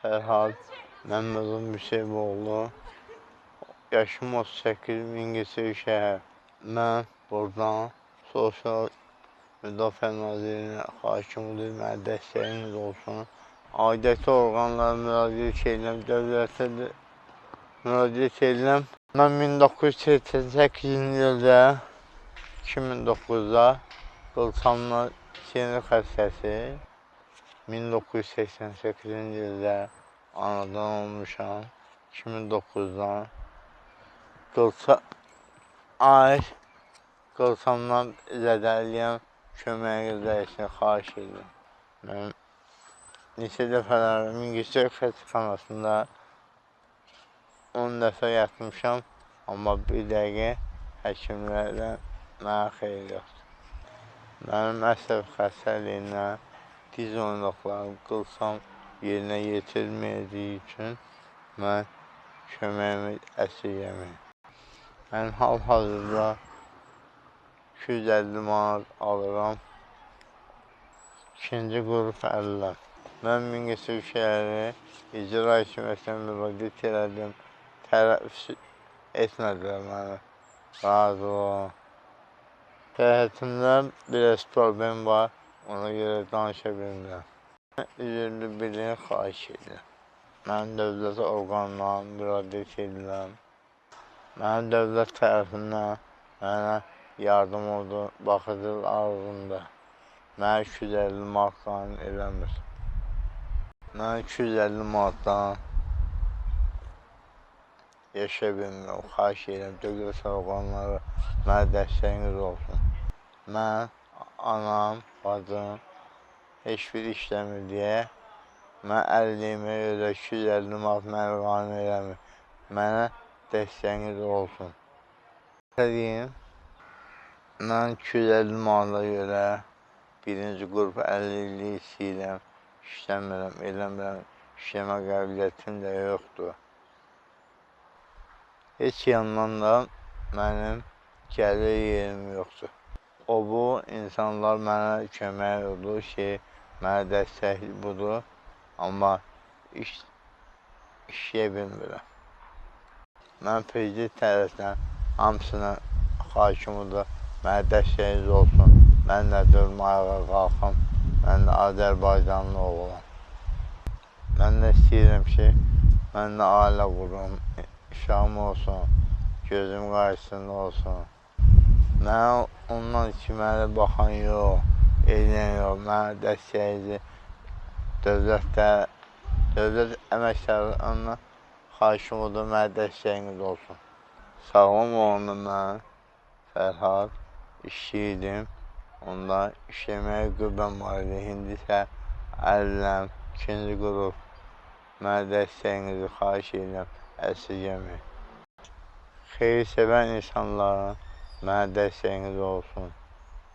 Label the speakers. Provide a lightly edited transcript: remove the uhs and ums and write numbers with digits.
Speaker 1: Fərhad Məmmədov Müseyboğlu. Yaşım 38, Mingəçevir şəhər. Mən buradan Sosial Müdafiə Nazirliyinə xahişimdir, mənə dəstəyiniz olsun. Aidiyyatı orqanlara müraciət edirəm, dövlətə müraciət edirəm. Mən 1988-ci ildə, 2009-da qılçamla sinir xəstəsi, 1988-ci ildə anadan olmuşam, 2009-dan qılçamdan zədəliyəm, köməyinizə üçün xahiş edirəm. Mən neçə dəfələr Mingəçevir xəstəxanasında 10 dəfə yatmışam, amma bir dəqiqə həkimlərdən mənə xeyir yoxdur. Mənim əsəb xəstəliyimdən diz oynaqlarım, qılçam yerinə yetirməyəcəyi üçün mən köməyimi əsirgəməyim. Mən hal-hazırda 250 manat alıram, ikinci qrup 50. Mən Mingəçevir şəhəri İcra Hakimiyyətinə müraciət elədim, tərəf etmədilər mənə, razı olun. Səhhətimdə biraz problem var, ona görə danışa bilmirəm. Üzrlü birliyi xahiş edirəm. Mən dövlət orqanlarına müraciət edirəm. Mənim dövlət tərəfindən mənə yardım oldu, baxıcı ağzında. Mənə 250 manatdan eləmir. Mən 250 manatdan yaşaya bilmirəm, xahiş edirəm, dövlət orqanları mənə dəstəyiniz olsun. Mən, anam, bacım heç bir işləmir deyə, mən əliliyimə görə 250 manat mənə qane eləmir. Mənə dəstəyiniz olsun. Deyim, mən 250 manata görə birinci qrup 50-lik istəyirəm, işləmirəm, eləmirəm, işləmə qabiliyyətim də yoxdur. Heç yandan da mənim gəlir yerim yoxdur. O bu, insanlar mənə kömək oldu ki, mənə dəstək budur, amma işləyə bilmirəm. Mən prezident tərəfindən hamısına xahişimdir, mənə dəstəyiniz olsun. Mən də durmağa qalxım, mən də Azərbaycanlı oğlum. Mən də istəyirəm ki, mən də ailə qurum, uşağım olsun, gözüm qarşısında olsun. Mən ondan ki, mənə baxan yox, eləyən yox, mənə dəstəyici dövlət əməkdarlarına xahişim odur, mənə dəstəyiniz olsun. Sağlam olanda mən Fərhad işləyirdim, onda işləməyə qüvvəm var idi. İndi isə əliləm, ikinci qrup, mənə dəstəyinizi xahiş edirəm, əsirgəməyin. Xeyir sevən insanlara mənə dəstəyiniz olsun.